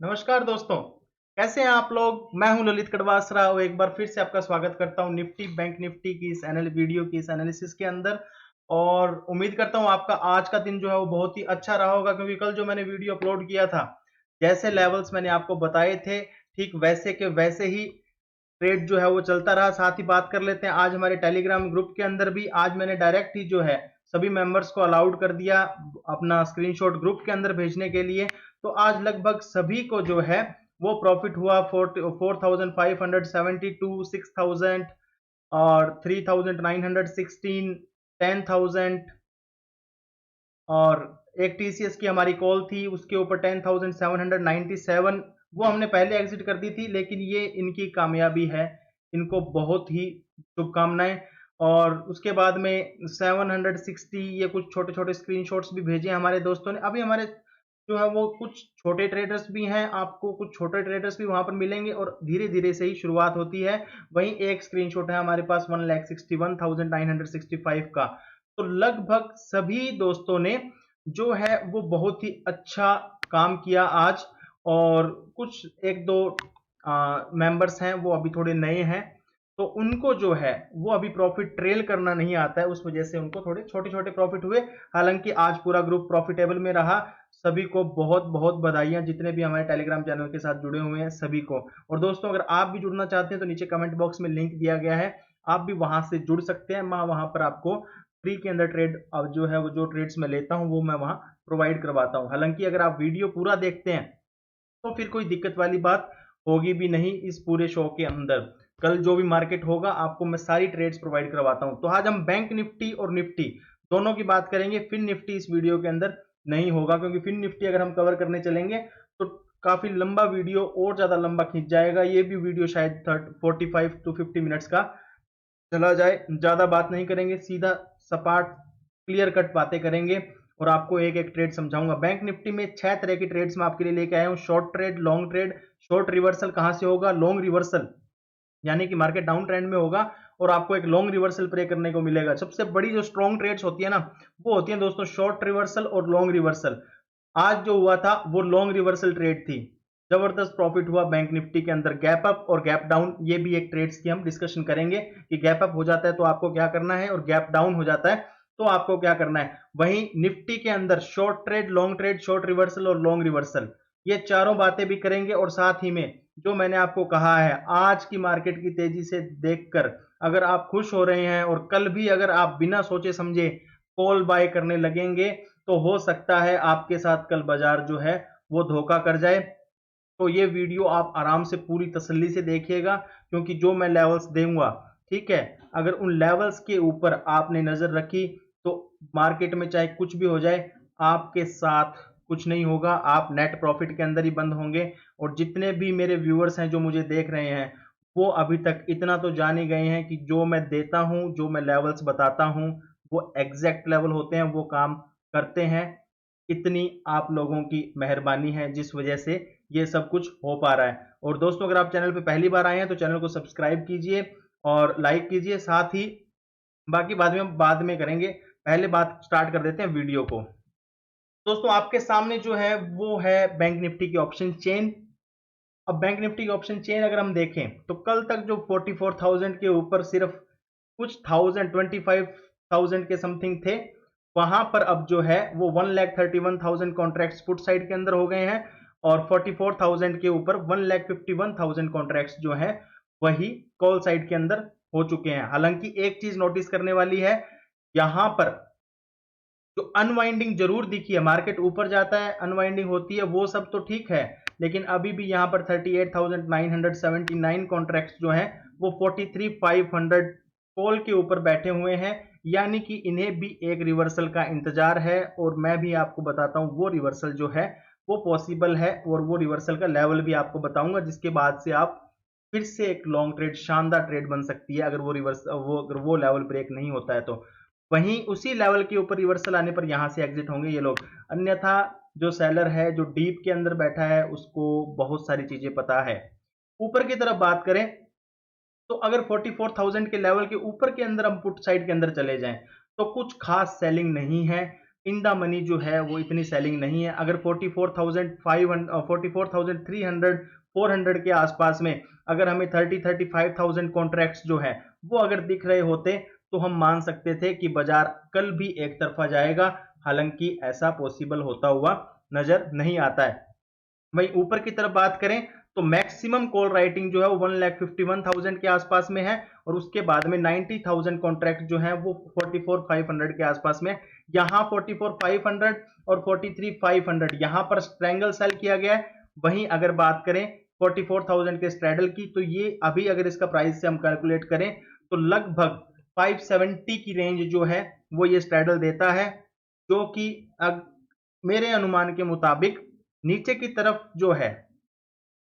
नमस्कार दोस्तों, कैसे हैं आप लोग। मैं हूं ललित कड़वासरा और एक बार फिर से आपका स्वागत करता हूं निफ्टी बैंक निफ्टी की इस वीडियो की इस एनालिसिस के अंदर। और उम्मीद करता हूं आपका आज का दिन जो है वो बहुत ही अच्छा रहा होगा, क्योंकि कल जो मैंने वीडियो अपलोड किया था, जैसे लेवल्स मैंने आपको बताए थे ठीक वैसे के वैसे ही ट्रेड जो है वो चलता रहा। साथ ही बात कर लेते हैं आज हमारे टेलीग्राम ग्रुप के अंदर भी। आज मैंने डायरेक्ट ही जो है सभी मेंबर्स को अलाउड कर दिया अपना स्क्रीनशॉट ग्रुप के अंदर भेजने के लिए। तो आज लगभग सभी को जो है वो प्रॉफिट हुआ 4572, 6000 और 3916, 10,000। और एक टीसीएस की हमारी कॉल थी, उसके ऊपर 10,797, वो हमने पहले एग्जिट कर दी थी, लेकिन ये इनकी कामयाबी है, इनको बहुत ही शुभकामनाएं। और उसके बाद में 760 ये कुछ छोटे छोटे स्क्रीनशॉट्स भी भेजे हमारे दोस्तों ने। अभी हमारे जो है वो कुछ छोटे ट्रेडर्स भी हैं, आपको कुछ छोटे ट्रेडर्स भी वहां पर मिलेंगे और धीरे धीरे से ही शुरुआत होती है। वहीं एक स्क्रीनशॉट है हमारे पास 1,61,965 का। तो लगभग सभी दोस्तों ने जो है वो बहुत ही अच्छा काम किया आज। और कुछ एक दो मेंबर्स हैं वो अभी थोड़े नए हैं, तो उनको जो है वो अभी प्रॉफिट ट्रेल करना नहीं आता है, उस वजह से उनको थोड़े छोटे छोटे प्रॉफिट हुए। हालांकि आज पूरा ग्रुप प्रॉफिटेबल में रहा। सभी को बहुत बहुत बधाइयां, जितने भी हमारे टेलीग्राम चैनल के साथ जुड़े हुए हैं सभी को। और दोस्तों, अगर आप भी जुड़ना चाहते हैं तो नीचे कमेंट बॉक्स में लिंक दिया गया है, आप भी वहां से जुड़ सकते हैं। मैं वहां पर आपको फ्री के अंदर ट्रेड अब जो है वो जो ट्रेड्स मैं लेता हूं वो मैं वहां प्रोवाइड करवाता हूं। हालांकि अगर आप वीडियो पूरा देखते हैं तो फिर कोई दिक्कत वाली बात होगी भी नहीं इस पूरे शो के अंदर। कल जो भी मार्केट होगा आपको मैं सारी ट्रेड्स प्रोवाइड करवाता हूं। तो आज हम बैंक निफ्टी और निफ्टी दोनों की बात करेंगे। फिन निफ्टी इस वीडियो के अंदर नहीं होगा, क्योंकि फिन निफ्टी अगर हम कवर करने चलेंगे तो काफी लंबा वीडियो और ज्यादा लंबा खींच जाएगा। ये भी वीडियो शायद 45 टू 50 मिनट्स का चला जाए। ज्यादा बात नहीं करेंगे, सीधा सपाट क्लियर कट बातें करेंगे और आपको एक एक ट्रेड समझाऊंगा। बैंक निफ्टी में 6 तरह की ट्रेड्स मैं आपके लिए लेके आया हूं। Short trade, long trade. Short reversal कहां से होगा? लॉन्ग रिवर्सल, यानी कि मार्केट डाउन ट्रेंड में होगा और आपको एक लॉन्ग रिवर्सल प्रे करने को मिलेगा। सबसे बड़ी जो स्ट्रॉन्ग ट्रेड्स होती है ना, वो होती है दोस्तों शॉर्ट रिवर्सल और लॉन्ग रिवर्सल। आज जो हुआ था वो लॉन्ग रिवर्सल ट्रेड थी। जबरदस्त प्रॉफिट हुआ बैंक निफ्टी के अंदर। गैप अप और गैप डाउन, ये भी एक ट्रेड्स की हम डिस्कशन करेंगे कि गैप अप हो जाता है तो आपको क्या करना है और गैप डाउन हो जाता है तो आपको क्या करना है। वहीं निफ्टी के अंदर short trade, long trade, short reversal और लॉन्ग रिवर्सल, ये चारों बातें भी करेंगे। और साथ ही में जो मैंने आपको कहा है, आज की मार्केट की तेजी से देखकर अगर आप खुश हो रहे हैं और कल भी अगर आप बिना सोचे समझे कॉल बाय करने लगेंगे तो हो सकता है आपके साथ कल बाजार जो है वो धोखा कर जाए। तो ये वीडियो आप आराम से पूरी तसल्ली से देखिएगा, क्योंकि जो मैं लेवल्स दूंगा, ठीक है, अगर उन लेवल्स के ऊपर आपने नजर रखी तो मार्केट में चाहे कुछ भी हो जाए आपके साथ कुछ नहीं होगा, आप नेट प्रॉफिट के अंदर ही बंद होंगे। और जितने भी मेरे व्यूअर्स हैं जो मुझे देख रहे हैं, वो अभी तक इतना तो जान ही गए हैं कि जो मैं देता हूं, जो मैं लेवल्स बताता हूं, वो एग्जैक्ट लेवल होते हैं, वो काम करते हैं। इतनी आप लोगों की मेहरबानी है जिस वजह से ये सब कुछ हो पा रहा है। और दोस्तों, अगर आप चैनल पे पहली बार आए हैं तो चैनल को सब्सक्राइब कीजिए और लाइक कीजिए। साथ ही बाकी बाद में करेंगे, पहले बात स्टार्ट कर देते हैं वीडियो को। दोस्तों, आपके सामने जो है वो है बैंक निफ्टी की ऑप्शन चेन। अब बैंक निफ्टी की ऑप्शन चेन अगर हम देखें तो कल तक जो 44,000 के ऊपर सिर्फ कुछ 25,000 के समथिंग थे, वहां पर अब जो है वो 1,31,000 कॉन्ट्रैक्ट्स पुट साइड के अंदर हो गए हैं और 44,000 के ऊपर 1,51,000 कॉन्ट्रैक्ट्स जो है वही कॉल साइड के अंदर हो चुके हैं। हालांकि एक चीज नोटिस करने वाली है, यहां पर जो अनवाइंडिंग जरूर दिखी है, मार्केट ऊपर जाता है अनवाइंडिंग होती है, वो सब तो ठीक है, लेकिन अभी भी यहां पर 38,979 कॉन्ट्रैक्ट्स जो हैं वो 43,500 कॉल के ऊपर बैठे हुए हैं, यानी कि इन्हें भी एक रिवर्सल का इंतजार है। और मैं भी आपको बताता हूं वो रिवर्सल जो है वो पॉसिबल है, और वो रिवर्सल का लेवल भी आपको बताऊंगा, जिसके बाद से आप फिर से एक लॉन्ग ट्रेड, शानदार ट्रेड बन सकती है अगर अगर वो लेवल ब्रेक नहीं होता है तो। वहीं उसी लेवल के ऊपर रिवर्सल आने पर यहां से एग्जिट होंगे ये लोग। अन्यथा जो सेलर है, जो डीप के अंदर बैठा है, उसको बहुत सारी चीजें पता है। ऊपर की तरफ बात करें तो अगर 44,000 के लेवल के ऊपर के अंदर हम पुट साइड के अंदर चले जाएं तो कुछ खास सेलिंग नहीं है। इन द मनी जो है वो इतनी सेलिंग नहीं है। अगर 44,500 44,300 400 के आसपास में अगर हमें 30-35,000 कॉन्ट्रैक्ट्स जो है वो अगर दिख रहे होते तो हम मान सकते थे कि बाजार कल भी एक तरफा जाएगा, हालांकि ऐसा पॉसिबल होता हुआ नजर नहीं आता है। वहीं ऊपर की तरफ बात करें तो मैक्सिमम कॉल राइटिंग जो है वो 1,51,000 के आसपास में है और उसके बाद में 90,000 कॉन्ट्रैक्ट जो है वो 44,500 के आसपास में। यहाँ 44,500 और 43,500 यहाँ पर स्ट्रैंगल सेल किया गया है। वहीं अगर बात करें 44,000 के स्ट्रैडल की तो ये अभी अगर इसका प्राइस से हम कैलकुलेट करें तो लगभग 570 की रेंज जो है वो ये स्ट्रैडल देता है, जो कि मेरे अनुमान के मुताबिक नीचे की तरफ जो है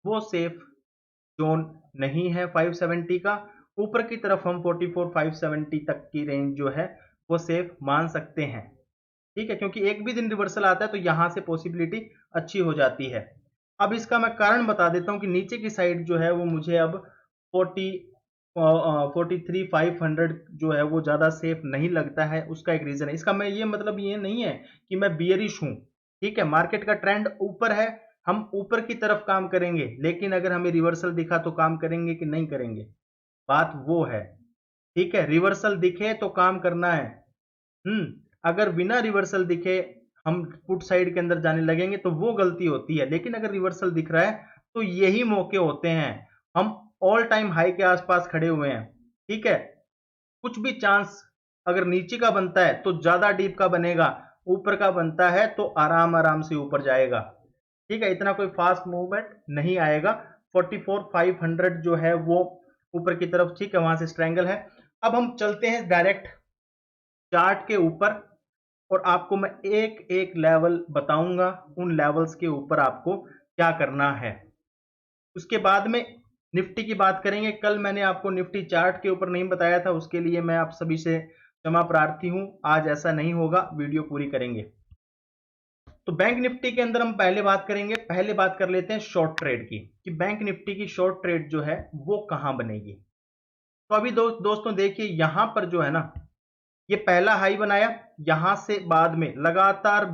वो सेफ जोन नहीं है 570 का। ऊपर की तरफ हम 44,570 तक की रेंज जो है वो सेफ मान सकते हैं। ठीक है, क्योंकि एक भी दिन रिवर्सल आता है तो यहां से पॉसिबिलिटी अच्छी हो जाती है। अब इसका मैं कारण बता देता हूं कि नीचे की साइड जो है वो मुझे अब 43,500 जो है वो ज्यादा सेफ नहीं लगता है। उसका एक रीजन है। इसका मैं ये मतलब ये नहीं है कि मैं बियरिश हूं। ठीक है, मार्केट का ट्रेंड ऊपर है, हम ऊपर की तरफ काम करेंगे, लेकिन अगर हमें रिवर्सल दिखा तो काम करेंगे कि नहीं करेंगे, बात वो है। ठीक है, रिवर्सल दिखे तो काम करना है। अगर बिना रिवर्सल दिखे हम पुट साइड के अंदर जाने लगेंगे तो वो गलती होती है। लेकिन अगर रिवर्सल दिख रहा है तो यही मौके होते हैं। हम ऑल टाइम हाई के आसपास खड़े हुए हैं। ठीक है, कुछ भी चांस अगर नीचे का बनता है तो ज्यादा डीप का बनेगा, ऊपर का बनता है तो आराम आराम से ऊपर जाएगा। ठीक है, इतना कोई फास्ट मूवमेंट नहीं आएगा। 44,500 जो है वो ऊपर की तरफ, ठीक है, वहां से स्ट्रैंगल है। अब हम चलते हैं डायरेक्ट चार्ट के ऊपर और आपको मैं एक एक लेवल बताऊंगा, उन लेवल्स के ऊपर आपको क्या करना है। उसके बाद में निफ्टी की बात करेंगे। कल मैंने आपको निफ्टी चार्ट के ऊपर नहीं बताया था, उसके लिए मैं आप सभी से क्षमा प्रार्थी हूं। आज ऐसा नहीं होगा, वीडियो पूरी करेंगे। तो बैंक निफ्टी के अंदर हम पहले बात कर लेते हैं शॉर्ट ट्रेड की, कि बैंक निफ्टी की शॉर्ट ट्रेड जो है वो कहां बनेगी। तो अभी दोस्तों देखिए, यहां पर जो है ना, ये पहला हाई बनाया, यहां से बाद में लगातार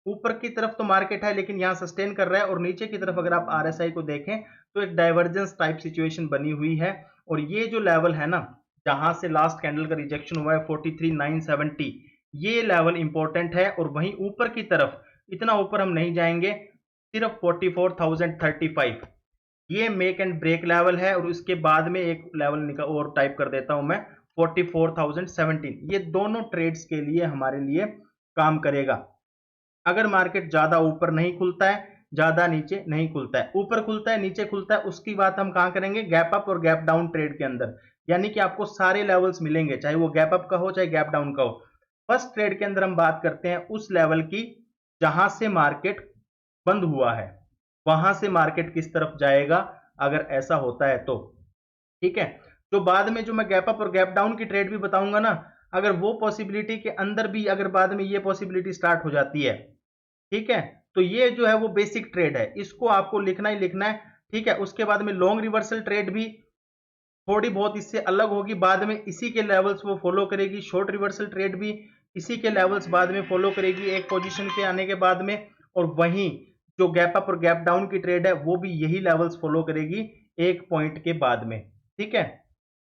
ऊपर की तरफ तो मार्केट है लेकिन यहां सस्टेन कर रहा है, और नीचे की तरफ अगर आप आरएसआई को देखें तो एक डाइवर्जेंस टाइप सिचुएशन बनी हुई है। और ये जो लेवल है ना, जहां से लास्ट कैंडल का रिजेक्शन हुआ है 43,970, ये लेवल इंपॉर्टेंट है। और वहीं ऊपर की तरफ इतना ऊपर हम नहीं जाएंगे, सिर्फ 44,035, ये मेक एंड ब्रेक लेवल है। और उसके बाद में एक लेवल निकल और टाइप कर देता हूं मैं, 44,017। ये दोनों ट्रेड्स के लिए हमारे लिए काम करेगा। अगर मार्केट ज्यादा ऊपर नहीं खुलता है, ज्यादा नीचे नहीं खुलता है, ऊपर खुलता है नीचे खुलता है, उसकी बात हम कहां करेंगे, गैप अप और गैप डाउन ट्रेड के अंदर। यानी कि आपको सारे लेवल्स मिलेंगे, चाहे वो गैप अप का हो चाहे गैप डाउन का हो। फर्स्ट ट्रेड के अंदर हम बात करते हैं उस लेवल की जहां से मार्केट बंद हुआ है, वहां से मार्केट किस तरफ जाएगा अगर ऐसा होता है तो। ठीक है, तो बाद में जो मैं गैप अप और गैप डाउन की ट्रेड भी बताऊंगा ना, अगर वो पॉसिबिलिटी के अंदर भी अगर बाद में ये पॉसिबिलिटी स्टार्ट हो जाती है, ठीक है, तो ये जो है वो बेसिक ट्रेड है, इसको आपको लिखना ही लिखना है। ठीक है, उसके बाद में लॉन्ग रिवर्सल ट्रेड भी थोड़ी बहुत इससे अलग होगी, बाद में इसी के लेवल्स वो फॉलो करेगी। शॉर्ट रिवर्सल ट्रेड भी इसी के लेवल्स बाद में फॉलो करेगी एक पोजीशन के आने के बाद में। और वहीं जो गैप अप और गैप डाउन की ट्रेड है वो भी यही लेवल्स फॉलो करेगी एक पॉइंट के बाद में। ठीक है,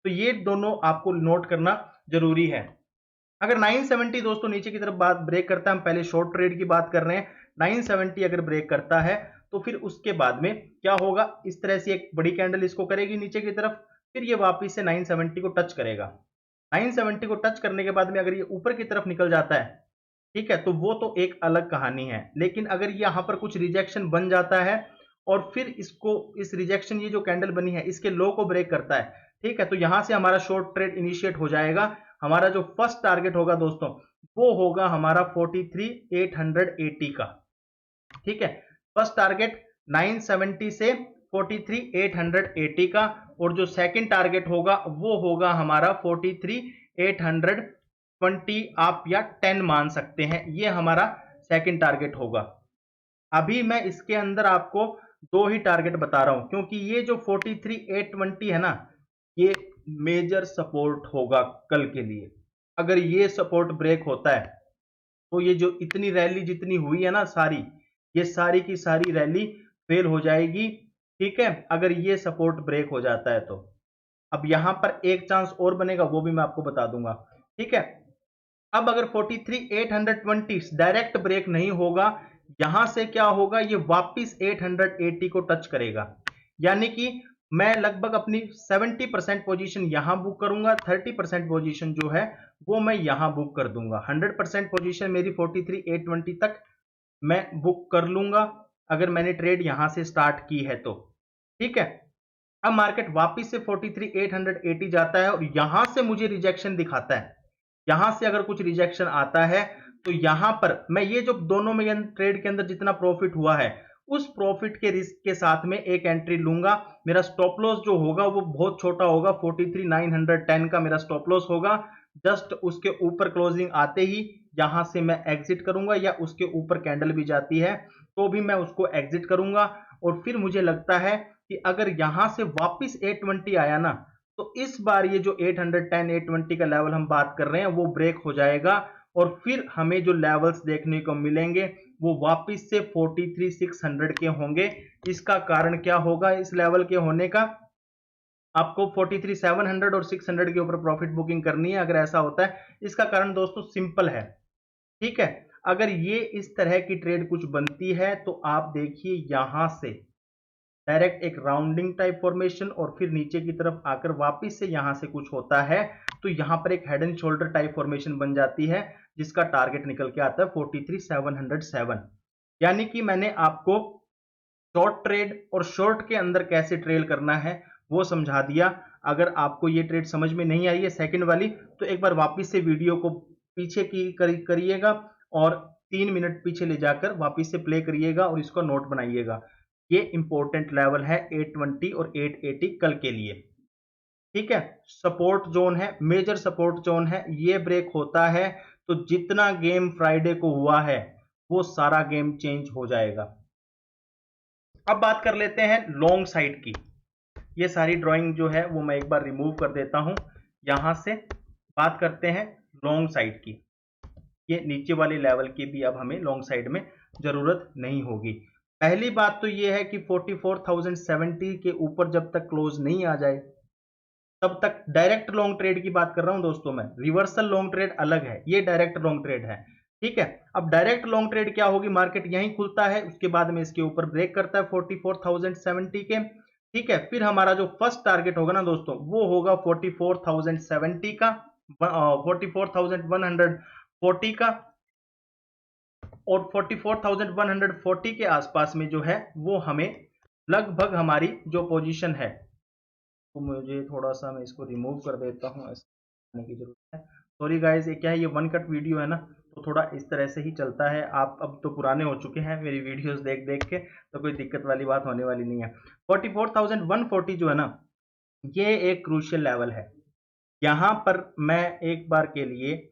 तो ये दोनों आपको नोट करना जरूरी है। अगर 970 दोस्तों नीचे की तरफ बात ब्रेक करता है, हम पहले शॉर्ट ट्रेड की बात कर रहे हैं, 970 अगर ब्रेक करता है तो फिर उसके बाद में क्या होगा, इस तरह से एक बड़ी कैंडल इसको करेगी नीचे की तरफ, फिर ये वापस से 970 को टच करेगा। 970 को टच करने के बाद में अगर ये ऊपर की तरफ निकल जाता है, ठीक है, तो वो तो एक अलग कहानी है। लेकिन अगर यहां पर कुछ रिजेक्शन बन जाता है और फिर इसको, इस रिजेक्शन, ये जो कैंडल बनी है इसके लो को ब्रेक करता है, ठीक है, तो यहां से हमारा शॉर्ट ट्रेड इनिशिएट हो जाएगा। हमारा जो फर्स्ट टारगेट होगा दोस्तों वो होगा हमारा 43,880 का। ठीक है, फर्स्ट टारगेट 970 से 43,880 का, और जो सेकंड टारगेट होगा वो होगा हमारा 43,820, आप या 10 मान सकते हैं, ये हमारा सेकंड टारगेट होगा। अभी मैं इसके अंदर आपको दो ही टारगेट बता रहा हूं क्योंकि ये जो 43,820 है ना, ये मेजर सपोर्ट होगा कल के लिए। अगर ये सपोर्ट ब्रेक होता है तो ये जो इतनी रैली जितनी हुई है ना सारी, ये सारी की सारी रैली फेल हो जाएगी। ठीक है, अगर ये सपोर्ट ब्रेक हो जाता है तो। अब यहां पर एक चांस और बनेगा, वो भी मैं आपको बता दूंगा। ठीक है, अब अगर 43,820 डायरेक्ट ब्रेक नहीं होगा, यहां से क्या होगा, ये वापिस 880 को टच करेगा। यानी कि मैं लगभग अपनी 70% पोजीशन यहां बुक करूंगा, 30% पोजीशन जो है वो मैं यहां बुक कर दूंगा। 100% पोजीशन मेरी 43,820 तक मैं बुक कर लूंगा अगर मैंने ट्रेड यहां से स्टार्ट की है तो। ठीक है, अब मार्केट वापस से 43,880 जाता है और यहां से मुझे रिजेक्शन दिखाता है। यहां से अगर कुछ रिजेक्शन आता है तो यहां पर मैं ये जो दोनों में ट्रेड के अंदर जितना प्रॉफिट हुआ है, उस प्रॉफिट के रिस्क के साथ में एक एंट्री लूंगा। मेरा स्टॉप लॉस जो होगा वो बहुत छोटा होगा, 43,910 का मेरा स्टॉप लॉस होगा। जस्ट उसके ऊपर क्लोजिंग आते ही यहां से मैं एग्जिट करूंगा, या उसके ऊपर कैंडल भी जाती है तो भी मैं उसको एग्जिट करूंगा। और फिर मुझे लगता है कि अगर यहां से वापस 820 आया ना, तो इस बार ये जो 810 820 का लेवल हम बात कर रहे हैं वो ब्रेक हो जाएगा, और फिर हमें जो लेवल्स देखने को मिलेंगे वो वापस से 43,600 के होंगे। इसका कारण क्या होगा इस लेवल के होने का? आपको 43,700 और 600 के ऊपर प्रॉफिट बुकिंग करनी है अगर ऐसा होता है। इसका कारण दोस्तों सिंपल है। ठीक है, अगर ये इस तरह की ट्रेड कुछ बनती है तो आप देखिए यहां से डायरेक्ट एक राउंडिंग टाइप फॉर्मेशन, और फिर नीचे की तरफ आकर वापस से यहां से कुछ होता है तो यहां पर एक head and shoulder type formation बन जाती है, जिसका टारगेट निकल के आता है 43,707। यानी कि मैंने आपको शॉर्ट ट्रेड और शॉर्ट के अंदर कैसे ट्रेल करना है वो समझा दिया। अगर आपको ये ट्रेड समझ में नहीं आई है सेकंड वाली, तो एक बार वापस से वीडियो को पीछे की करिएगा और 3 मिनट पीछे ले जाकर वापस से प्ले करिएगा और इसको नोट बनाइएगा। ये इंपॉर्टेंट लेवल है 820 और 880 कल के लिए। ठीक है, सपोर्ट जोन है, मेजर सपोर्ट जोन है। ये ब्रेक होता है तो जितना गेम फ्राइडे को हुआ है वो सारा गेम चेंज हो जाएगा। अब बात कर लेते हैं लॉन्ग साइड की। ये सारी ड्राइंग जो है वो मैं एक बार रिमूव कर देता हूं यहां से। बात करते हैं लॉन्ग साइड की। ये नीचे वाले लेवल की भी अब हमें लॉन्ग साइड में जरूरत नहीं होगी। पहली बात तो ये है कि 44,070 के ऊपर जब तक क्लोज नहीं आ जाए तब तक डायरेक्ट लॉन्ग ट्रेड की बात कर रहा हूं दोस्तों मैं। रिवर्सल लॉन्ग ट्रेड अलग है, ये डायरेक्ट लॉन्ग ट्रेड है। ठीक है, अब डायरेक्ट लॉन्ग ट्रेड क्या होगी, मार्केट यहीं खुलता है, उसके बाद में इसके ऊपर ब्रेक करता है 44,070 के। ठीक है, फिर हमारा जो फर्स्ट टारगेट होगा ना दोस्तों वो होगा 44,070 का, 44,140 का, और 44,140 के आसपास में जो है वो हमें लगभग हमारी जो पोजीशन है, तो मुझे थोड़ा सा मैं इसको रिमूव कर देता हूँ, ऐसे करने की जरूरत है। सॉरी गाइस, ये क्या है, ये वन कट वीडियो है ना, तो थोड़ा इस तरह से ही चलता है। आप अब तो पुराने हो चुके हैं मेरी वीडियोस देख देख के, तो कोई दिक्कत वाली बात होने वाली नहीं है। 44,140 जो है ना, ये एक क्रूशियल लेवल है। यहां पर मैं एक बार के लिए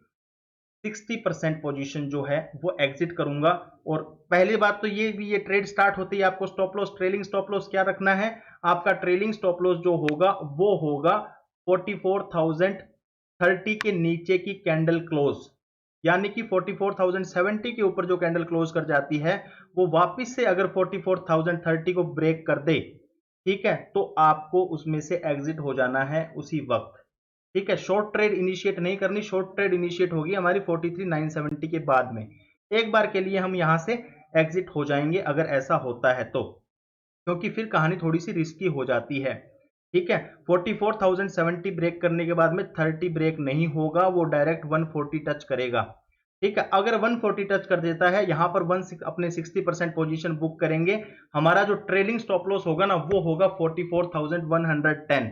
60% पोजीशन जो है वो एग्जिट करूंगा। और पहली बात तो ये भी, ये ट्रेड स्टार्ट होती है आपको stop loss, trailing stop loss क्या रखना है आपका? ट्रेलिंग स्टॉप लॉस जो होगा वो होगा 44,030 के नीचे की कैंडल क्लोज। यानी कि 44,070 के ऊपर जो कैंडल क्लोज कर जाती है वो वापस से अगर 44,030 को ब्रेक कर दे, ठीक है, तो आपको उसमें से एग्जिट हो जाना है उसी वक्त। ठीक है, शॉर्ट ट्रेड इनिशिएट नहीं करनी, शॉर्ट ट्रेड इनिशिएट होगी हमारी 43,970 के बाद में। एक बार के लिए हम यहां से एग्जिट हो जाएंगे अगर ऐसा होता है तो, क्योंकि फिर कहानी थोड़ी सी रिस्की हो जाती है। ठीक है, 44,070 ब्रेक करने के बाद में 30 ब्रेक नहीं होगा, वो डायरेक्ट 140 टच करेगा। ठीक है, अगर 140 टच कर देता है, यहां पर अपने 60% पोजीशन बुक करेंगे। हमारा जो ट्रेलिंग स्टॉप लॉस होगा ना वो होगा 44,110।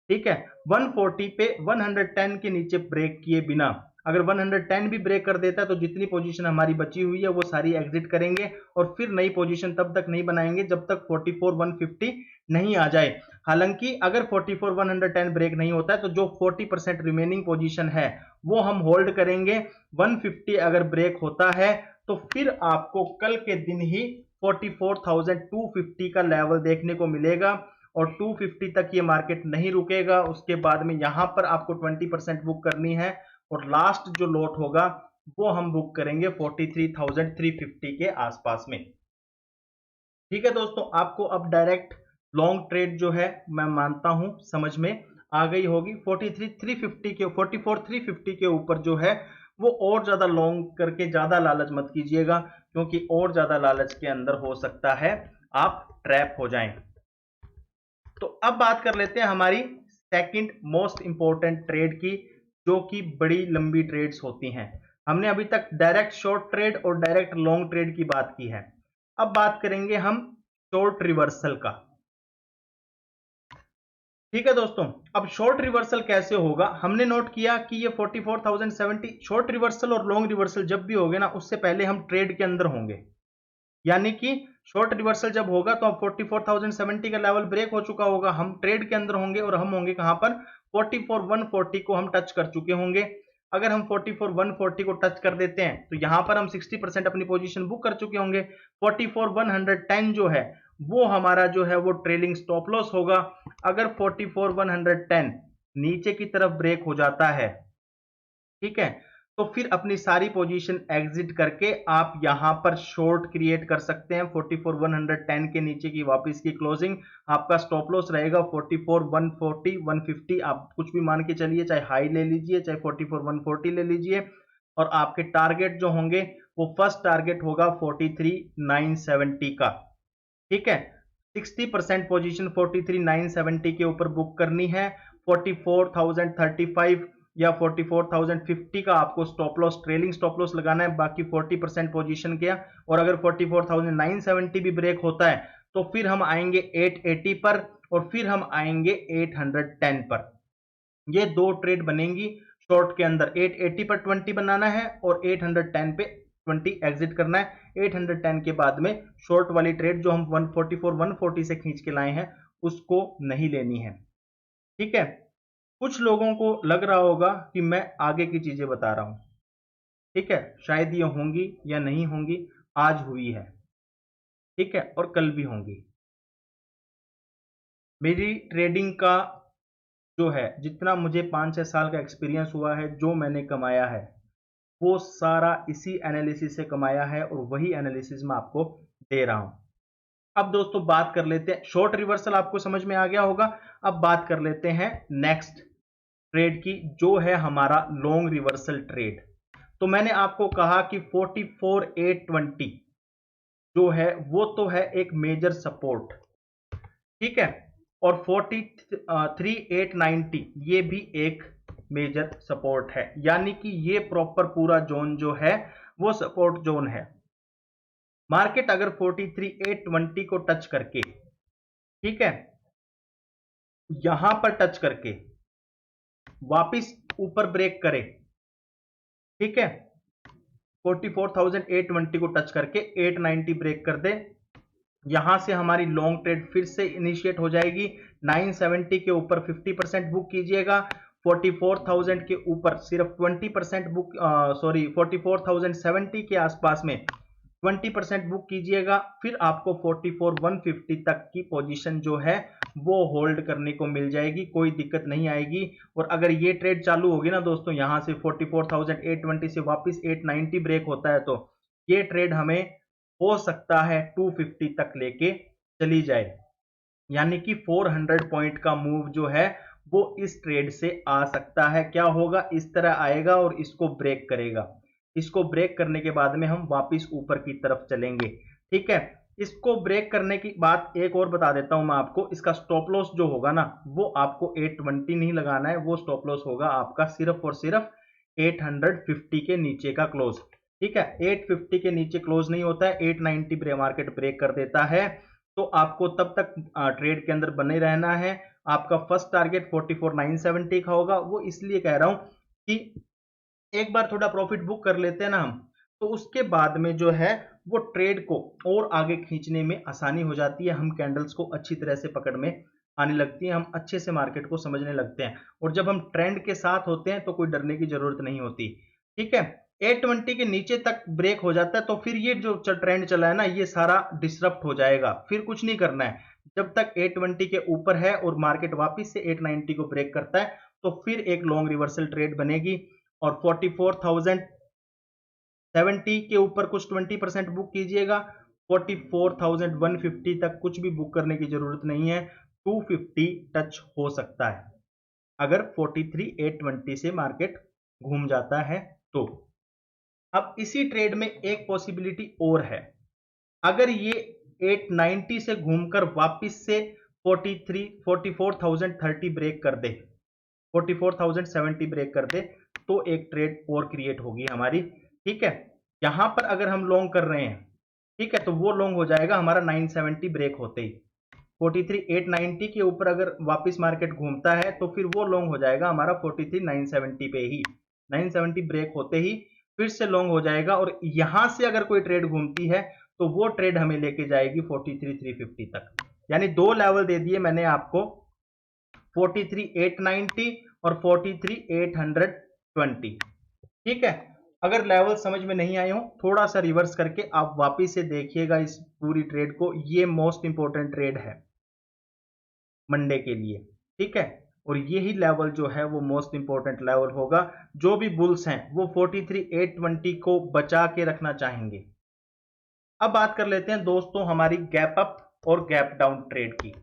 ठीक है, 140 पे 110 के नीचे ब्रेक किए बिना अगर 110 भी ब्रेक कर देता है तो जितनी पोजीशन हमारी बची हुई है वो सारी एग्जिट करेंगे, और फिर नई पोजीशन तब तक नहीं बनाएंगे जब तक 44,150 नहीं आ जाए। हालांकि अगर 44,110 ब्रेक नहीं होता है तो जो 40% रिमेनिंग पोजीशन है वो हम होल्ड करेंगे। 150 अगर ब्रेक होता है तो फिर आपको कल के दिन ही 44,250 का लेवल देखने को मिलेगा, और 250 तक ये मार्केट नहीं रुकेगा। उसके बाद में यहां पर आपको 20% बुक करनी है, और लास्ट जो लॉट होगा वो हम बुक करेंगे 43,350 के आसपास में। ठीक है दोस्तों, आपको अब डायरेक्ट लॉन्ग ट्रेड जो है मैं मानता हूं समझ में आ गई होगी। 43,350 के 44,350 के ऊपर जो है वो और ज्यादा लॉन्ग करके ज्यादा लालच मत कीजिएगा, क्योंकि और ज्यादा लालच के अंदर हो सकता है आप ट्रैप हो जाएं। तो अब बात कर लेते हैं हमारी सेकंड मोस्ट इंपॉर्टेंट ट्रेड की, जो कि बड़ी लंबी ट्रेड्स होती हैं। हमने अभी तक डायरेक्ट शॉर्ट ट्रेड और डायरेक्ट लॉन्ग ट्रेड की बात की है। अब बात करेंगे हम शॉर्ट रिवर्सल का। ठीक है दोस्तों, अब शॉर्ट रिवर्सल कैसे होगा, हमने नोट किया कि ये 44,070 शॉर्ट रिवर्सल और लॉन्ग रिवर्सल जब भी होगे ना, उससे पहले हम ट्रेड के अंदर होंगे। यानी कि शॉर्ट रिवर्सल जब होगा तो अब 44,070 का लेवल ब्रेक हो चुका होगा, हम ट्रेड के अंदर होंगे और हम होंगे कहां पर 44,140 को हम टच कर चुके होंगे। अगर हम 44,140 को टच कर देते हैं तो यहां पर हम 60% अपनी पोजीशन बुक कर चुके होंगे। 44,110 जो है वो हमारा जो है वो ट्रेलिंग स्टॉप लॉस होगा। अगर 44,110 नीचे की तरफ ब्रेक हो जाता है, ठीक है, तो फिर अपनी सारी पोजीशन एग्जिट करके आप यहां पर शॉर्ट क्रिएट कर सकते हैं। 44,110 के नीचे की वापस की क्लोजिंग, आपका स्टॉप लॉस रहेगा 44,140 150, आप कुछ भी मान के चलिए, चाहे हाई ले लीजिए चाहे 44,140 ले लीजिए। और आपके टारगेट जो होंगे वो फर्स्ट टारगेट होगा 43,970 का। ठीक है, 60% पोजीशन 43,970 के ऊपर बुक करनी है। 44,035 या 44,050 का आपको stop loss, trailing stop loss लगाना है, बाकी 40% पोजीशन किया। और अगर 44,970 भी ब्रेक होता है तो फिर हम आएंगे 880 पर और फिर हम आएंगे 810 पर। ये दो ट्रेड बनेंगी शॉर्ट के अंदर। 880 पर 20 बनाना है और 810 पे 20 एग्जिट करना है। 810 के बाद में शॉर्ट वाली ट्रेड जो हम 144 140 से खींच के लाए हैं उसको नहीं लेनी है। ठीक है, कुछ लोगों को लग रहा होगा कि मैं आगे की चीजें बता रहा हूं, ठीक है, शायद ये होंगी या नहीं होंगी, आज हुई है, ठीक है, और कल भी होंगी। मेरी ट्रेडिंग का जो है, जितना मुझे 5-6 साल का एक्सपीरियंस हुआ है, जो मैंने कमाया है वो सारा इसी एनालिसिस से कमाया है और वही एनालिसिस मैं आपको दे रहा हूं। अब दोस्तों बात कर लेते हैं, शॉर्ट रिवर्सल आपको समझ में आ गया होगा। अब बात कर लेते हैं नेक्स्ट ट्रेड की, जो है हमारा लॉन्ग रिवर्सल ट्रेड। तो मैंने आपको कहा कि 44,820 जो है वो तो है एक मेजर सपोर्ट, ठीक है, और 43,890 ये भी एक मेजर सपोर्ट है। यानी कि ये प्रॉपर पूरा जोन जो है वो सपोर्ट जोन है। मार्केट अगर 43,820 को टच करके, ठीक है, यहां पर टच करके वापिस ऊपर ब्रेक करे, ठीक है, 44,820 को टच करके 890 ब्रेक कर दे, यहां से हमारी लॉन्ग ट्रेड फिर से इनिशिएट हो जाएगी। 970 के ऊपर 50% बुक कीजिएगा। 44,000 के ऊपर सिर्फ 20% बुक, सॉरी 44,070 के आसपास में 20% बुक कीजिएगा। फिर आपको 44,150 तक की पोजीशन जो है वो होल्ड करने को मिल जाएगी, कोई दिक्कत नहीं आएगी। और अगर ये ट्रेड चालू होगी ना दोस्तों, यहां से 44,820 से वापस 890 ब्रेक होता है, तो ये ट्रेड हमें हो सकता है 250 तक लेके चली जाए। यानी कि 400 पॉइंट का मूव जो है वो इस ट्रेड से आ सकता है। क्या होगा, इस तरह आएगा और इसको ब्रेक करेगा। इसको ब्रेक करने के बाद में हम वापस ऊपर की तरफ चलेंगे, ठीक है। इसको ब्रेक करने की बात एक और बता देता हूं मैं आपको, इसका स्टॉप लॉस जो होगा ना वो आपको 820 नहीं लगाना है, वो स्टॉप लॉस होगा आपका सिर्फ और सिर्फ 850 के नीचे का क्लोज, ठीक है। 850 के नीचे क्लोज नहीं होता है, 890 मार्केट ब्रेक कर देता है, तो आपको तब तक ट्रेड के अंदर बने रहना है। आपका फर्स्ट टारगेट 44,970 का होगा। वो इसलिए कह रहा हूं कि एक बार थोड़ा प्रॉफिट बुक कर लेते हैं ना हम, तो उसके बाद में जो है वो ट्रेड को और आगे खींचने में आसानी हो जाती है। हम कैंडल्स को अच्छी तरह से पकड़ में आने लगती है, हम अच्छे से मार्केट को समझने लगते हैं। और जब हम ट्रेंड के साथ होते हैं तो कोई डरने की जरूरत नहीं होती, ठीक है। 820 के नीचे तक ब्रेक हो जाता है तो फिर ये जो ट्रेंड चला है ना ये सारा डिसरप्ट हो जाएगा, फिर कुछ नहीं करना है। जब तक 820 के ऊपर है और मार्केट वापस से 890 को ब्रेक करता है तो फिर एक लॉन्ग रिवर्सल ट्रेड बनेगी और 44,000 70 के ऊपर कुछ 20% बुक कीजिएगा, 44,150 तक कुछ भी बुक करने की जरूरत नहीं है, 250 टच हो सकता है अगर 43,820 से मार्केट घूम जाता है तो। अब इसी ट्रेड में एक पॉसिबिलिटी और है, अगर ये 890 से घूमकर वापस से 44,030 ब्रेक कर दे, 44,070 ब्रेक कर दे, तो एक ट्रेड और क्रिएट होगी हमारी। ठीक है, यहां पर अगर हम लॉन्ग कर रहे हैं, ठीक है, तो वो लॉन्ग हो जाएगा हमारा 970 ब्रेक होते ही। 43,890 के ऊपर अगर वापस मार्केट घूमता है तो फिर वो लॉन्ग हो जाएगा हमारा 43,970 पे ही, 970 ब्रेक होते ही फिर से लॉन्ग हो जाएगा, और यहां से अगर कोई ट्रेड घूमती है तो वो ट्रेड हमें लेके जाएगी 43,350 तक। यानी दो लेवल दे दिए मैंने आपको, 43,890 और 43,820। ठीक है, अगर लेवल समझ में नहीं आए हो थोड़ा सा रिवर्स करके आप वापिस से देखिएगा इस पूरी ट्रेड को, ये मोस्ट इंपॉर्टेंट ट्रेड है मंडे के लिए। ठीक है, और यही लेवल जो है वो मोस्ट इंपॉर्टेंट लेवल होगा, जो भी बुल्स हैं वो 43,820 को बचा के रखना चाहेंगे। अब बात कर लेते हैं दोस्तों हमारी गैप अप और गैप डाउन ट्रेड की।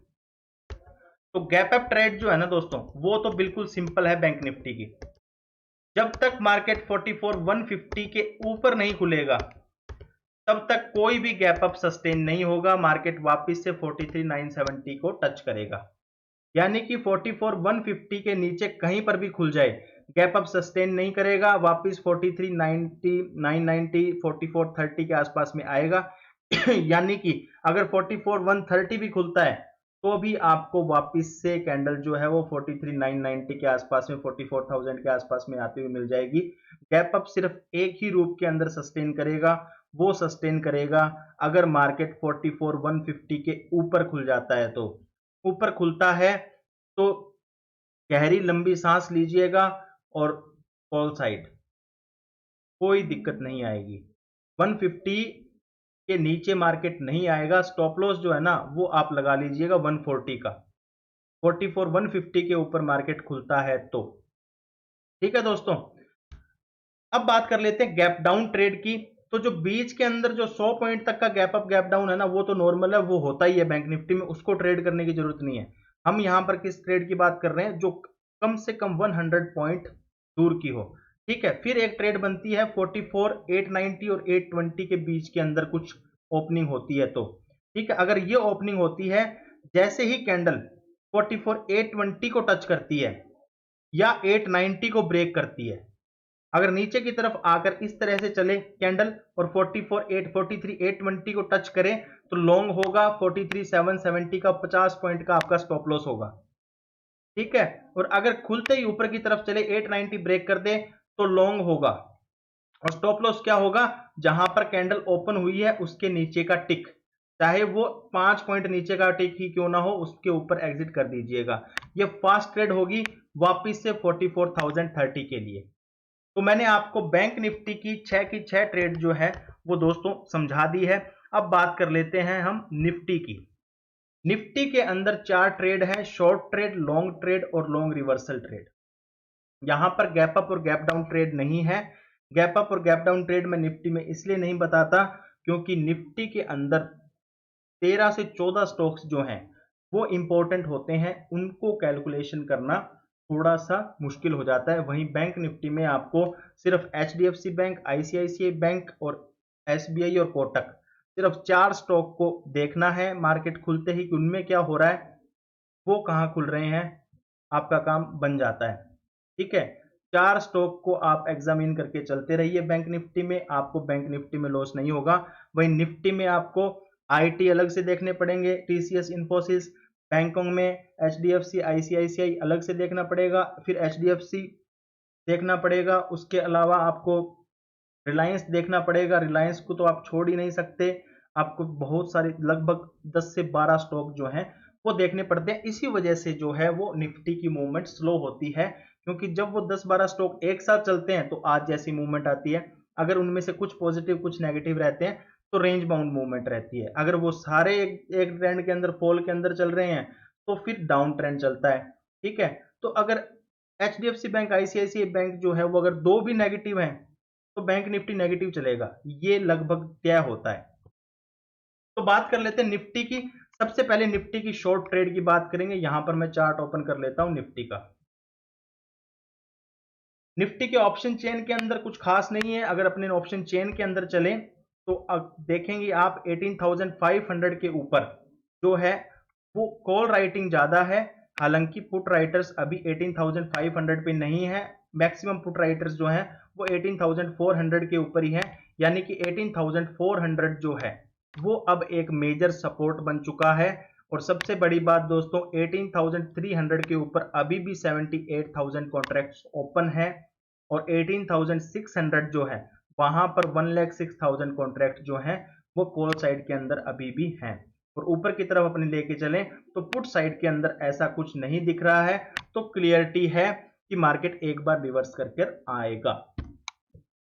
तो गैप अप ट्रेड जो है ना दोस्तों, वो तो बिल्कुल सिंपल है बैंक निफ्टी की। जब तक मार्केट 44,150 के ऊपर नहीं खुलेगा तब तक कोई भी गैप अप सस्टेन नहीं होगा, मार्केट वापस से 43,970 को टच करेगा। यानी कि 44,150 के नीचे कहीं पर भी खुल जाए गैप अप सस्टेन नहीं करेगा, वापस 43,90, 990, 44,30 के आसपास में आएगा। यानी कि अगर 44,130 भी खुलता है तो भी आपको वापस से कैंडल जो है वो 43,990 के आसपास में, 44,000 के आसपास में आती हुई मिल जाएगी। गैप अप सिर्फ एक ही रूप के अंदर सस्टेन करेगा, वो सस्टेन करेगा अगर मार्केट 44,150 के ऊपर खुल जाता है। तो ऊपर खुलता है तो गहरी लंबी सांस लीजिएगा और कॉल साइड, कोई दिक्कत नहीं आएगी। 150 के नीचे मार्केट नहीं आएगा, स्टॉप लॉस जो है ना वो आप लगा लीजिएगा 140 का, 44,150 के ऊपर मार्केट खुलता है तो। ठीक है दोस्तों, अब बात कर लेते हैं गैप डाउन ट्रेड की। तो जो बीच के अंदर जो 100 पॉइंट तक का गैप अप गैप डाउन है ना, वो तो नॉर्मल है, वो होता ही है बैंक निफ्टी में, उसको ट्रेड करने की जरूरत नहीं है। हम यहां पर किस ट्रेड की बात कर रहे हैं, जो कम से कम 100 पॉइंट दूर की हो। ठीक है, फिर एक ट्रेड बनती है 44,890 और 820 के बीच के अंदर कुछ ओपनिंग होती है तो। ठीक है, अगर ये ओपनिंग होती है, जैसे ही कैंडल 44,820 को टच करती है या 890 को ब्रेक करती है, अगर नीचे की तरफ आकर इस तरह से चले कैंडल और 43,820 को टच करें तो लॉन्ग होगा 43,770 का, 50 पॉइंट का आपका स्टॉप लॉस होगा। ठीक है, और अगर खुलते ही ऊपर की तरफ चले 890 ब्रेक कर दे तो लॉन्ग होगा, और स्टॉप लॉस क्या होगा, जहां पर कैंडल ओपन हुई है उसके नीचे का टिक, चाहे वो 5 पॉइंट नीचे का टिक ही क्यों ना हो, उसके ऊपर एग्जिट कर दीजिएगा। ये फास्ट ट्रेड होगी वापिस से 44,030 के लिए। तो मैंने आपको बैंक निफ्टी की 6 ट्रेड जो है वो दोस्तों समझा दी है। अब बात कर लेते हैं हम निफ्टी की। निफ्टी के अंदर 4 ट्रेड है, शॉर्ट ट्रेड, लॉन्ग ट्रेड और लॉन्ग रिवर्सल ट्रेड। यहां पर गैप अप और गैप डाउन ट्रेड नहीं है। गैप अप और गैप डाउन ट्रेड मैं निफ्टी में इसलिए नहीं बताता क्योंकि निफ्टी के अंदर 13 से 14 स्टॉक्स जो हैं वो इंपॉर्टेंट होते हैं, उनको कैलकुलेशन करना थोड़ा सा मुश्किल हो जाता है। वहीं बैंक निफ्टी में आपको सिर्फ एचडीएफसी बैंक, आईसीआईसीआई बैंक और एसबीआई और कोटक, सिर्फ 4 स्टॉक को देखना है मार्केट खुलते ही कि उनमें क्या हो रहा है, वो कहाँ खुल रहे हैं, आपका काम बन जाता है। ठीक है, 4 स्टॉक को आप एग्जामिन करके चलते रहिए बैंक निफ्टी में, आपको बैंक निफ्टी में लॉस नहीं होगा। वहीं निफ्टी में आपको आईटी अलग से देखने पड़ेंगे, टीसीएस, इन्फोसिस, बैंकों में एचडीएफसी, आईसीआईसीआई अलग से देखना पड़ेगा, फिर एचडीएफसी देखना पड़ेगा, उसके अलावा आपको रिलायंस देखना पड़ेगा। रिलायंस को तो आप छोड़ ही नहीं सकते, आपको बहुत सारे लगभग 10 से 12 स्टॉक जो हैं वो देखने पड़ते हैं। इसी वजह से जो है वो निफ्टी की मूवमेंट स्लो होती है, क्योंकि जब वो 10-12 स्टॉक एक साथ चलते हैं तो आज जैसी मूवमेंट आती है, अगर उनमें से कुछ पॉजिटिव कुछ नेगेटिव रहते हैं तो रेंज बाउंड मूवमेंट रहती है। अगर वो सारे एक ट्रेंड के अंदर, फॉल के अंदर चल रहे हैं तो फिर डाउन ट्रेंड चलता है। ठीक है, तो अगर एचडीएफसी बैंक, आईसीआईसीआई बैंक जो है वो अगर दो भी नेगेटिव हैं तो बैंक निफ्टी नेगेटिव चलेगा, ये लगभग तय होता है। तो बात कर लेते हैं निफ्टी की। सबसे पहले निफ्टी की शॉर्ट ट्रेड की बात करेंगे। यहां पर मैं चार्ट ओपन कर लेता हूं निफ्टी का। निफ्टी के ऑप्शन चेन के अंदर कुछ खास नहीं है। अगर अपने ऑप्शन चेन के अंदर चलें तो अब देखेंगे आप 18,500 के ऊपर जो है वो कॉल राइटिंग ज्यादा है। हालांकि पुट राइटर्स अभी 18,500 पे नहीं है। मैक्सिमम पुट राइटर्स जो है वो 18,400 के ऊपर ही है। यानी कि 18,400 जो है वो अब एक मेजर सपोर्ट बन चुका है। और सबसे बड़ी बात दोस्तों, 18,300 के ऊपर अभी भी 78,000 कॉन्ट्रैक्ट्स ओपन है। और 18,600 जो है वहां पर 1,06,000 कॉन्ट्रैक्ट जो है वो कॉल साइड के अंदर अभी भी हैं। और ऊपर की तरफ अपने लेके चलें तो पुट साइड के अंदर ऐसा कुछ नहीं दिख रहा है। तो क्लियरिटी है कि मार्केट एक बार रिवर्स करके आएगा।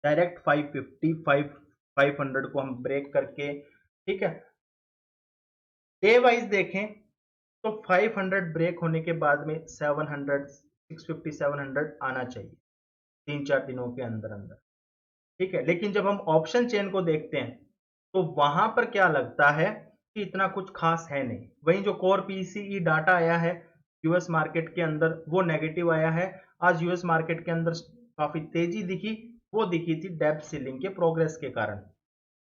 डायरेक्ट 550 500 को हम ब्रेक करके, ठीक है, डे वाइज देखें तो 500 ब्रेक होने के बाद में 700 650 700 आना चाहिए 3-4 दिनों के अंदर अंदर, ठीक है। लेकिन जब हम ऑप्शन चेन को देखते हैं तो वहां पर क्या लगता है कि इतना कुछ खास है नहीं। वहीं जो कोर पीसीई डाटा आया है यूएस मार्केट के अंदर वो नेगेटिव आया है। आज यूएस मार्केट के अंदर काफी तेजी दिखी, वो दिखी थी डेब्ट सीलिंग के प्रोग्रेस के कारण,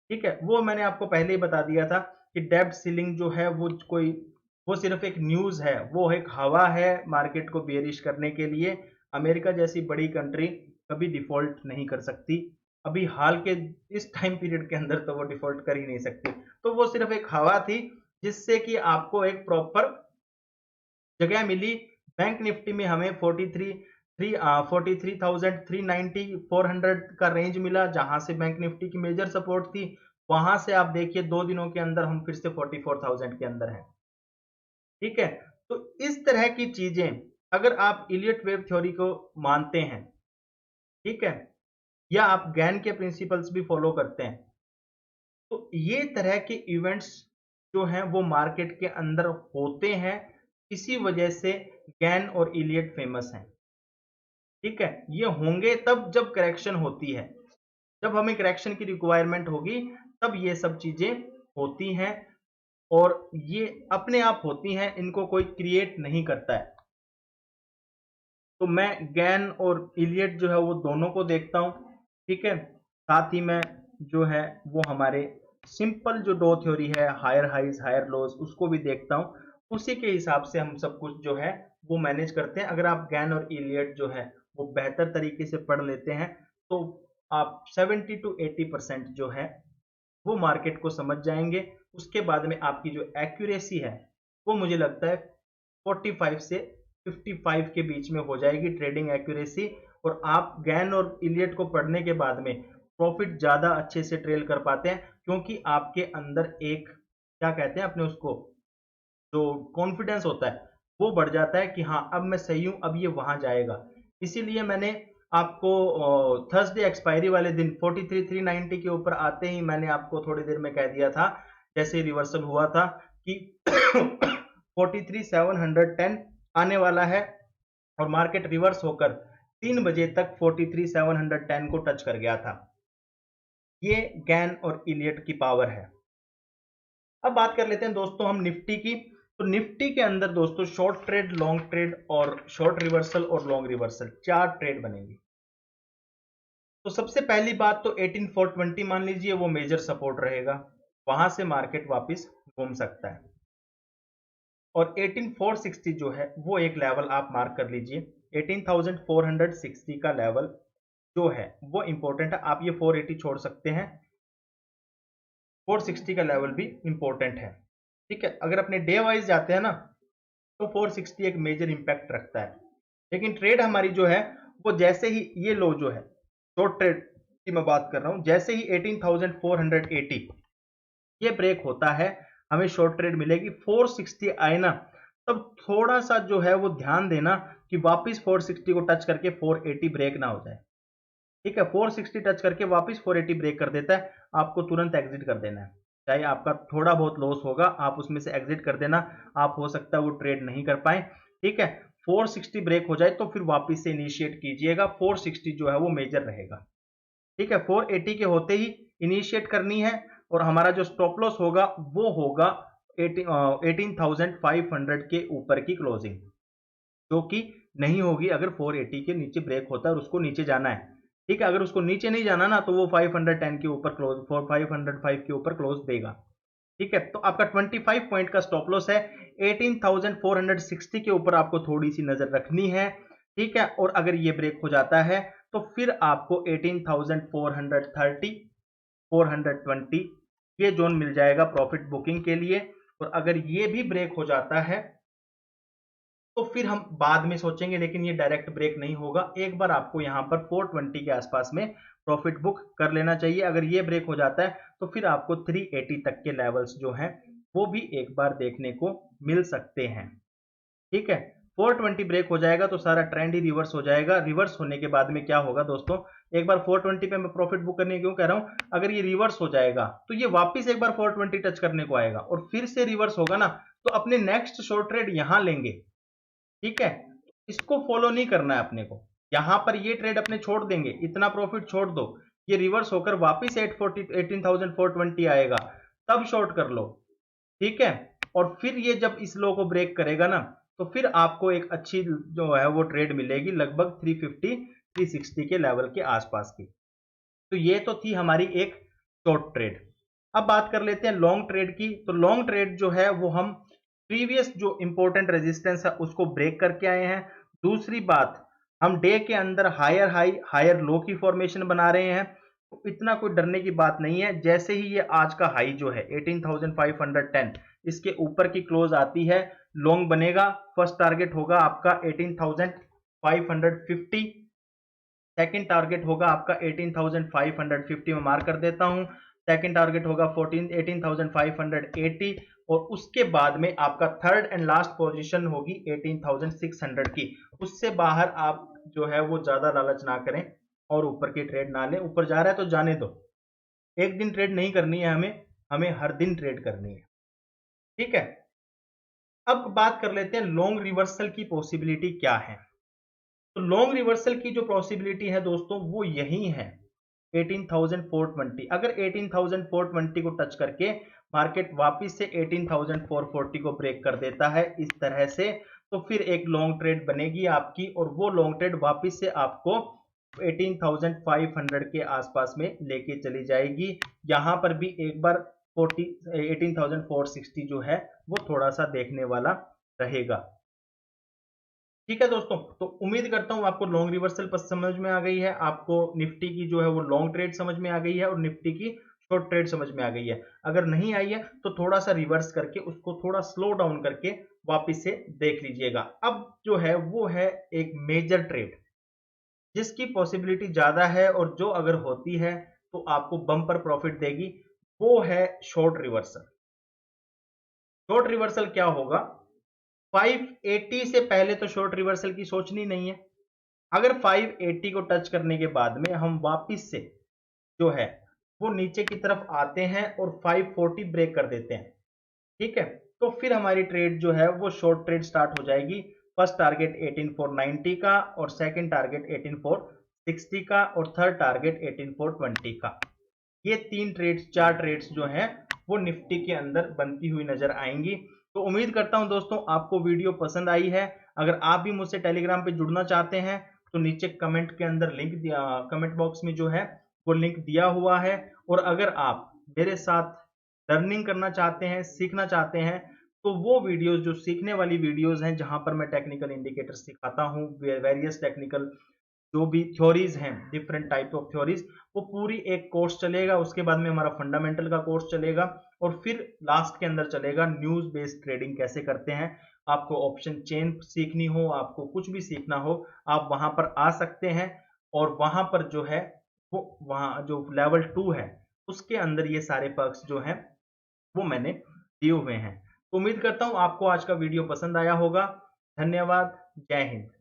ठीक है। वो मैंने आपको पहले ही बता दिया था कि डेब्ट सीलिंग जो है वो सिर्फ एक न्यूज है, वो एक हवा है मार्केट को बेयरिश करने के लिए। अमेरिका जैसी बड़ी कंट्री कभी डिफॉल्ट नहीं कर सकती। अभी हाल के इस टाइम पीरियड के अंदर तो वो डिफॉल्ट कर ही नहीं सकती। तो वो सिर्फ एक हवा थी जिससे कि आपको एक प्रॉपर जगह मिली। बैंक निफ्टी में हमें 43,390 400 का रेंज मिला जहां से बैंक निफ्टी की मेजर सपोर्ट थी। वहां से आप देखिए 2 दिनों के अंदर हम फिर से 44,000 के अंदर हैं, ठीक है। तो इस तरह की चीजें अगर आप इलियट वेव थ्योरी को मानते हैं, ठीक है, या आप गैन के प्रिंसिपल्स भी फॉलो करते हैं, तो ये तरह के इवेंट्स जो हैं वो मार्केट के अंदर होते हैं। इसी वजह से गैन और इलियट फेमस हैं, ठीक है। ये होंगे तब जब करेक्शन होती है, जब हमें करेक्शन की रिक्वायरमेंट होगी तब ये सब चीजें होती हैं। और ये अपने आप होती हैं, इनको कोई क्रिएट नहीं करता है। तो मैं गैन और इलियट जो है वो दोनों को देखता हूं, ठीक है। साथ ही मैं जो है वो हमारे सिंपल जो डो थ्योरी है हायर हाइज हायर लोज उसको भी देखता हूं। उसी के हिसाब से हम सब कुछ जो है वो मैनेज करते हैं। अगर आप गैन और इलियट जो है वो बेहतर तरीके से पढ़ लेते हैं तो आप 70 to 80% जो है वो मार्केट को समझ जाएंगे। उसके बाद में आपकी जो एक्यूरेसी है वो मुझे लगता है 45 से 55 के बीच में हो जाएगी ट्रेडिंग एक्यूरेसी। और आप गैन और इलियट को पढ़ने के बाद में प्रॉफिट ज्यादा अच्छे से ट्रेल कर पाते हैं, क्योंकि आपके अंदर एक क्या कहते हैं अपने उसको जो कॉन्फिडेंस होता है वो बढ़ जाता है कि हाँ अब मैं सही हूं, अब ये वहां जाएगा। इसीलिए मैंने आपको थर्सडे एक्सपायरी वाले दिन 43,390 के ऊपर आते ही मैंने आपको थोड़ी देर में कह दिया था, जैसे रिवर्सल हुआ था, कि 43,710 आने वाला है। और मार्केट रिवर्स होकर 3 बजे तक 43,710 को टच कर गया था। ये गैन और इलियट की पावर है। अब बात कर लेते हैं दोस्तों हम निफ्टी की। तो निफ्टी के अंदर दोस्तों शॉर्ट ट्रेड, लॉन्ग ट्रेड और शॉर्ट रिवर्सल और लॉन्ग रिवर्सल 4 ट्रेड बनेंगे। तो सबसे पहली बात तो 18,420 मान लीजिए वो मेजर सपोर्ट रहेगा, वहां से मार्केट वापस घूम सकता है। और 18,460 जो है वो एक लेवल आप मार्क कर लीजिए। 18,460 का लेवल जो है वो इंपॉर्टेंट है। आप ये 480 छोड़ सकते हैं, 460 का लेवल भी इंपॉर्टेंट है, ठीक है। अगर अपने डे वाइज जाते हैं ना तो 460 एक मेजर इंपैक्ट रखता है। लेकिन ट्रेड हमारी जो है वो जैसे ही ये लो जो है शॉर्ट ट्रेड की मैं बात कर रहा हूं, जैसे ही 18,480 ये ब्रेक होता है हमें शॉर्ट ट्रेड मिलेगी। 460 आए ना तब थोड़ा सा जो है वो ध्यान देना कि वापस 460 को टच करके 480 ब्रेक ना हो जाए, ठीक है। 460 टच करके वापस 480 ब्रेक कर देता है, आपको तुरंत एग्जिट कर देना है। चाहे आपका थोड़ा बहुत लॉस होगा आप उसमें से एग्जिट कर देना, आप हो सकता है वो ट्रेड नहीं कर पाए, ठीक है। 460 ब्रेक हो जाए तो फिर वापस से इनिशिएट कीजिएगा, 460 जो है वो मेजर रहेगा। ठीक है, 480 के होते ही इनिशिएट करनी है और हमारा जो स्टॉप लॉस होगा वो होगा 18,500 के ऊपर की क्लोजिंग, जो कि नहीं होगी अगर 480 के नीचे ब्रेक होता है और उसको नीचे जाना है। ठीक है, अगर उसको नीचे नहीं जाना ना तो वो 510 के ऊपर क्लोज 505 के ऊपर क्लोज देगा। ठीक है, तो आपका 25 पॉइंट का स्टॉप लॉस है। 18,460 के ऊपर आपको थोड़ी सी नजर रखनी है। ठीक है, और अगर ये ब्रेक हो जाता है तो फिर आपको 18,430 420 ये जोन मिल जाएगा प्रॉफिट बुकिंग के लिए। और अगर ये भी ब्रेक हो जाता है तो फिर हम बाद में सोचेंगे, लेकिन ये डायरेक्ट ब्रेक नहीं होगा। एक बार आपको यहां पर 420 के आसपास में प्रॉफिट बुक कर लेना चाहिए। अगर ये ब्रेक हो जाता है तो फिर आपको 380 तक के लेवल्स जो हैं वो भी एक बार देखने को मिल सकते हैं। ठीक है, 420 ब्रेक हो जाएगा तो सारा ट्रेंड ही रिवर्स हो जाएगा। रिवर्स होने के बाद में क्या होगा दोस्तों, एक बार 420 पे मैं प्रॉफिट बुक करने क्यों कह रहा हूं, अगर ये रिवर्स हो जाएगा तो ये वापस एक बार 420 टच करने को आएगा और फिर से रिवर्स होगा ना, तो अपने नेक्स्ट शॉर्ट ट्रेड यहां लेंगे। ठीक है, इसको फॉलो नहीं करना है अपने को। यहां पर ये ट्रेड अपने छोड़ देंगे, इतना प्रॉफिट छोड़ दो, ये रिवर्स होकर वापस 18,420 आएगा तब शॉर्ट कर लो। ठीक है, और फिर ये जब इस लो को ब्रेक करेगा ना तो फिर आपको एक अच्छी जो है वो ट्रेड मिलेगी लगभग 350 360 के लेवल के आसपास की। तो ये तो थी हमारी एक शॉर्ट ट्रेड। अब बात कर लेते हैं लॉन्ग ट्रेड की। तो लॉन्ग ट्रेड जो है वो हम प्रीवियस जो इंपॉर्टेंट रेजिस्टेंस है उसको ब्रेक करके आए हैं। दूसरी बात, हम डे के अंदर हायर हाई हायर लो की फॉर्मेशन बना रहे हैं, तो इतना कोई डरने की बात नहीं है। जैसे ही ये आज का हाई जो है 18,510 इसके ऊपर की क्लोज आती है, लॉन्ग बनेगा। फर्स्ट टारगेट होगा आपका 18,550, सेकंड टारगेट होगा आपका 18,550 में मार्क कर देता हूं। सेकंड टारगेट होगा 18,580 और उसके बाद में आपका थर्ड एंड लास्ट पोजीशन होगी 18,600 की। उससे बाहर आप जो है वो ज्यादा लालच ना करें और ऊपर की ट्रेड ना लें। ऊपर जा रहा है तो जाने दो, एक दिन ट्रेड नहीं करनी है हमें, हमें हर दिन ट्रेड करनी है। ठीक है, अब बात कर लेते हैं लॉन्ग रिवर्सल की पॉसिबिलिटी क्या है। तो लॉन्ग रिवर्सल की जो पॉसिबिलिटी है दोस्तों वो यही है 18,420। अगर 18,420 को टच करके मार्केट वापस से 18,440 को ब्रेक कर देता है इस तरह से, तो फिर एक लॉन्ग ट्रेड बनेगी आपकी और वो लॉन्ग ट्रेड वापस से आपको 18,500 के आसपास में लेके चली जाएगी। यहां पर भी एक बार 18,460 जो है वो थोड़ा सा देखने वाला रहेगा। ठीक है दोस्तों, तो उम्मीद करता हूं आपको लॉन्ग रिवर्सल पर समझ में आ गई है, आपको निफ्टी की जो है वो लॉन्ग ट्रेड समझ में आ गई है और निफ्टी की शॉर्ट ट्रेड समझ में आ गई है। अगर नहीं आई है तो थोड़ा सा रिवर्स करके उसको थोड़ा स्लो डाउन करके वापस से देख लीजिएगा। अब जो है वो है एक मेजर ट्रेड जिसकी पॉसिबिलिटी ज्यादा है और जो अगर होती है तो आपको बम्पर प्रॉफिट देगी, वो है शॉर्ट रिवर्सल। शॉर्ट रिवर्सल क्या होगा, 580 से पहले तो शॉर्ट रिवर्सल की सोचनी नहीं है। अगर 580 को टच करने के बाद में हम वापस से जो है वो नीचे की तरफ आते हैं और 540 ब्रेक कर देते हैं, ठीक है, तो फिर हमारी ट्रेड जो है वो शॉर्ट ट्रेड स्टार्ट हो जाएगी। फर्स्ट टारगेट 18490 का और सेकंड टारगेट 18460 का और थर्ड टारगेट 18420 का। ये तीन ट्रेड्स चार ट्रेड्स जो हैं वो निफ्टी के अंदर बनती हुई नजर आएंगी। तो उम्मीद करता हूं दोस्तों आपको वीडियो पसंद आई है। अगर आप भी मुझसे टेलीग्राम पे जुड़ना चाहते हैं तो नीचे कमेंट के अंदर लिंक दिया, कमेंट बॉक्स में जो है वो लिंक दिया हुआ है। और अगर आप मेरे साथ लर्निंग करना चाहते हैं, सीखना चाहते हैं, तो वो वीडियोस जो सीखने वाली वीडियोस हैं जहां पर मैं टेक्निकल इंडिकेटर सिखाता हूं, वेरियस टेक्निकल जो भी थ्योरीज हैं, डिफरेंट टाइप ऑफ थ्योरीज, वो पूरी एक कोर्स चलेगा। उसके बाद में हमारा फंडामेंटल का कोर्स चलेगा और फिर लास्ट के अंदर चलेगा न्यूज बेस्ड ट्रेडिंग कैसे करते हैं। आपको ऑप्शन चेन सीखनी हो, आपको कुछ भी सीखना हो, आप वहां पर आ सकते हैं। और वहां पर जो है वो वहां जो लेवल 2 है उसके अंदर ये सारे पर्क्स जो हैं वो मैंने दिए हुए हैं। तो उम्मीद करता हूं आपको आज का वीडियो पसंद आया होगा। धन्यवाद, जय हिंद।